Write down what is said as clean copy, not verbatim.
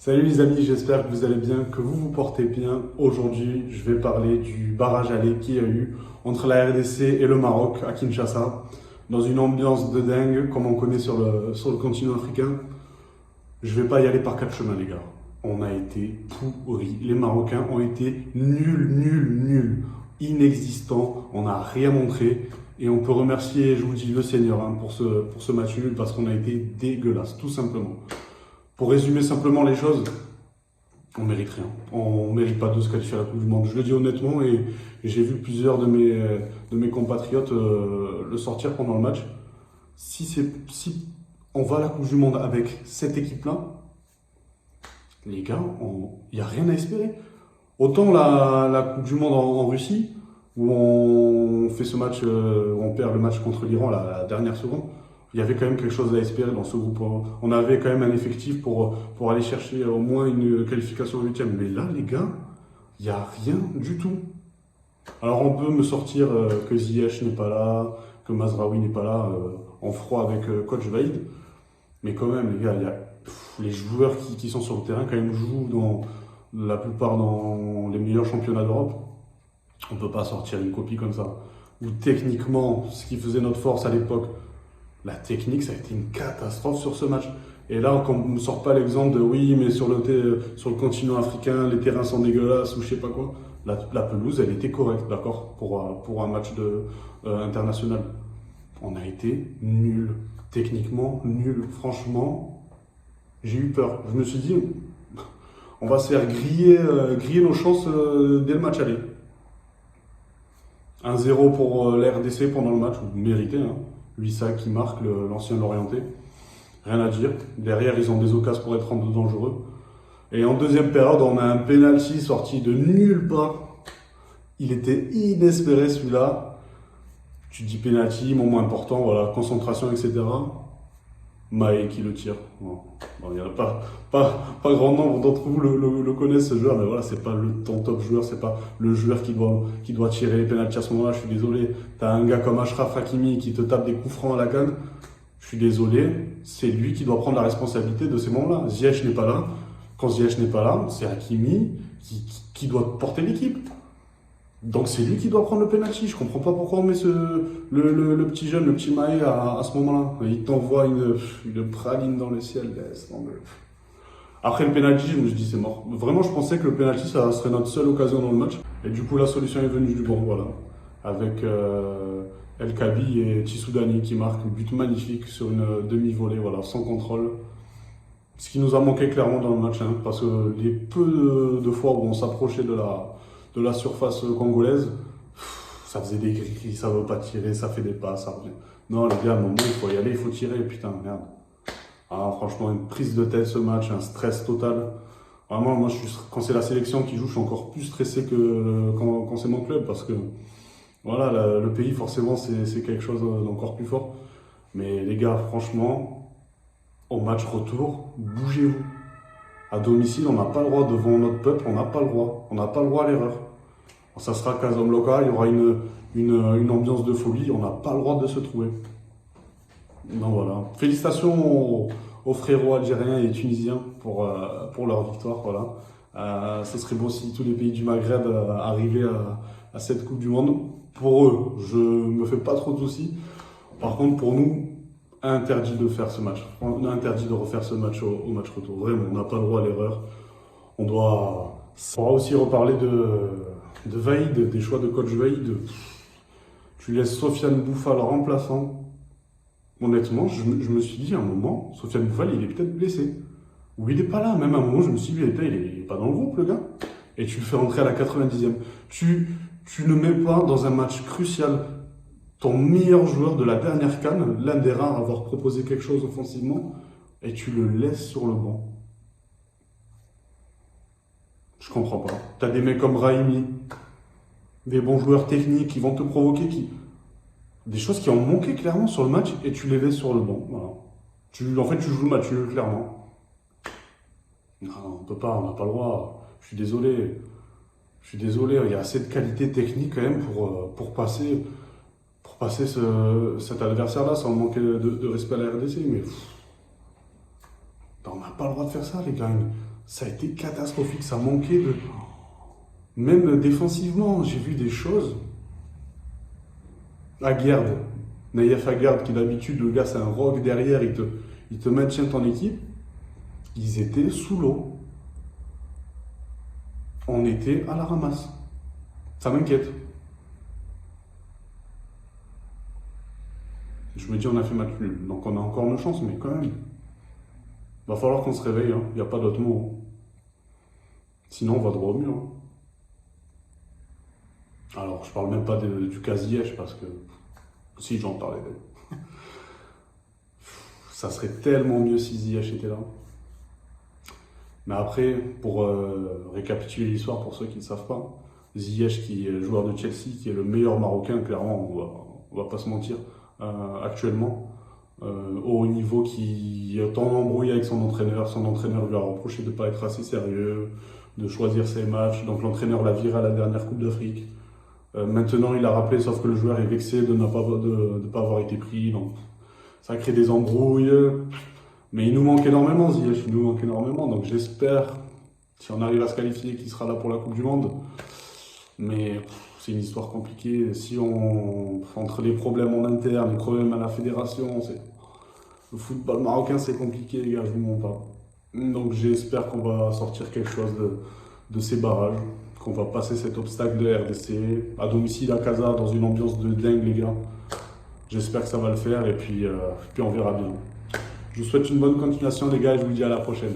Salut les amis, j'espère que vous allez bien, que vous vous portez bien. Aujourd'hui, je vais parler du barrage aller qu'il y a eu entre la RDC et le Maroc à Kinshasa, dans une ambiance de dingue, comme on connaît sur le continent africain. Je vais pas y aller par quatre chemins, les gars. On a été pourris. Les Marocains ont été nuls, inexistants. On n'a rien montré. Et on peut remercier, je vous dis, le Seigneur pour ce match nul parce qu'on a été dégueulasse, tout simplement. Pour résumer simplement les choses, on mérite rien. On mérite pas de se qualifier à la Coupe du Monde. Je le dis honnêtement et j'ai vu plusieurs de mes compatriotes le sortir pendant le match. Si on va à la Coupe du Monde avec cette équipe-là, les gars, il n'y a rien à espérer. Autant la Coupe du Monde en Russie, où on fait ce match, où on perd le match contre l'Iran la dernière seconde, il y avait quand même quelque chose à espérer dans ce groupe. On avait quand même un effectif pour aller chercher au moins une qualification en huitième. Mais là, les gars, il n'y a rien du tout. Alors on peut me sortir que Ziyech n'est pas là, que Mazraoui n'est pas là, en froid avec coach Vaïd. Mais quand même, les gars, les joueurs qui sont sur le terrain, quand même, jouent la plupart dans les meilleurs championnats d'Europe. On ne peut pas sortir une copie comme ça. Ou techniquement, ce qui faisait notre force à l'époque, la technique, ça a été une catastrophe sur ce match. Et là, on ne me sort pas l'exemple de oui, mais sur le continent africain, les terrains sont dégueulasses ou je sais pas quoi. La pelouse, elle était correcte, d'accord, pour un match international. On a été nuls. Techniquement, nuls. Franchement, j'ai eu peur. Je me suis dit, on va se faire griller nos chances dès le match aller. 1-0 pour l'RDC pendant le match, mérité, hein. Wissa qui marque, l'ancien Lorientais. Rien à dire. Derrière, ils ont des occasions pour être dangereux. Et en deuxième période, on a un penalty sorti de nulle part. Il était inespéré celui-là. Tu dis penalty, moment important, voilà, concentration, etc. Maé qui le tire. Bon, il n'y en a pas grand nombre d'entre vous le connaissent ce joueur, mais voilà, c'est pas ton top joueur, c'est pas le joueur qui doit tirer les pénaltys à ce moment-là. Je suis désolé. T'as un gars comme Achraf Hakimi qui te tape des coups francs à la canne. Je suis désolé, c'est lui qui doit prendre la responsabilité de ces moments-là. Ziyech n'est pas là. Quand Ziyech n'est pas là, c'est Hakimi qui doit porter l'équipe. Donc c'est lui qui doit prendre le penalty. Je comprends pas pourquoi on met le petit jeune, le petit Maé à ce moment-là. Il t'envoie une praline dans le ciel. Laisse tomber. Après le penalty, je me suis dit c'est mort. Vraiment, je pensais que le penalty, ça serait notre seule occasion dans le match. Et du coup, la solution est venue du banc, voilà. Avec El Kabi et Tissoudani qui marquent un but magnifique sur une demi-volée, voilà, sans contrôle. Ce qui nous a manqué clairement dans le match, hein, parce que les peu de fois où on s'approchait de la surface congolaise, ça faisait des gris, ça veut pas tirer, ça fait des passes, ça revient. Non, les gars, à un moment, il faut y aller, il faut tirer, putain, merde. Ah, franchement, une prise de tête ce match, un stress total. Vraiment, moi, quand c'est la sélection qui joue, je suis encore plus stressé que quand c'est mon club, parce que voilà, le pays, forcément, c'est quelque chose d'encore plus fort. Mais les gars, franchement, au match retour, bougez-vous. À domicile, on n'a pas le droit devant notre peuple, on n'a pas le droit. On n'a pas le droit à l'erreur. Ça sera Casablanca, il y aura une ambiance de folie, on n'a pas le droit de se trouver. Donc voilà. Félicitations aux frérots algériens et tunisiens pour leur victoire. Voilà. Ce serait beau si tous les pays du Maghreb arrivaient à cette Coupe du Monde. Pour eux, je me fais pas trop de soucis. Par contre, pour nous, interdit de faire ce match. On a interdit de refaire ce match au match retour. Vraiment, on n'a pas le droit à l'erreur. On va aussi reparler de Vaïd, des choix de coach Vaïd. Tu laisses Sofiane Bouffal remplaçant. Honnêtement, je me suis dit à un moment, Sofiane Bouffal, il est peut-être blessé. Ou il n'est pas là. Même à un moment, je me suis dit, il est pas dans le groupe, le gars. Et tu le fais rentrer à la 90e. Tu ne mets pas dans un match crucial ton meilleur joueur de la dernière CAN, l'un des rares à avoir proposé quelque chose offensivement, et tu le laisses sur le banc. Je comprends pas. T'as des mecs comme Raimi, des bons joueurs techniques qui vont te provoquer, des choses qui ont manqué clairement sur le match, et tu les laisses sur le banc. Voilà. Tu joues le match clairement. Non, on peut pas, on n'a pas le droit. Je suis désolé. Il y a assez de qualité technique quand même pour passer cet adversaire-là sans manquer de respect à la RDC. Mais on n'a pas le droit de faire ça, les gars. Ça a été catastrophique, ça manquait de... Même défensivement, j'ai vu des choses. Aguerd, Naïef Aguerd, qui d'habitude, le gars, c'est un rock derrière, il te maintient ton équipe. Ils étaient sous l'eau. On était à la ramasse. Ça m'inquiète. Je me dis, on a fait match nul. Donc on a encore nos chances, mais quand même. Va falloir qu'on se réveille, hein. Il n'y a pas d'autre mot, hein. Sinon, on va droit au mur, hein. Alors, je parle même pas du cas Ziyech, parce que si j'en parlais, ça serait tellement mieux si Ziyech était là. Mais après, pour récapituler l'histoire, pour ceux qui ne savent pas, Ziyech, qui est joueur de Chelsea, qui est le meilleur Marocain, clairement, on va pas se mentir, actuellement, au haut niveau, qui est en embrouille avec son entraîneur. Son entraîneur lui a reproché de ne pas être assez sérieux, de choisir ses matchs. Donc l'entraîneur l'a viré à la dernière Coupe d'Afrique. Maintenant, il a rappelé, sauf que le joueur est vexé de ne pas avoir été pris. Donc ça crée des embrouilles. Mais il nous manque énormément, Ziyech, il nous manque énormément. Donc j'espère, si on arrive à se qualifier, qu'il sera là pour la Coupe du Monde. Mais c'est une histoire compliquée. Si on, entre les problèmes en interne, les problèmes à la fédération, le football marocain, c'est compliqué, les gars, je vous mens pas. Donc j'espère qu'on va sortir quelque chose de ces barrages, qu'on va passer cet obstacle de RDC, à domicile à Casa, dans une ambiance de dingue, les gars. J'espère que ça va le faire, et puis on verra bien. Je vous souhaite une bonne continuation, les gars, et je vous dis à la prochaine.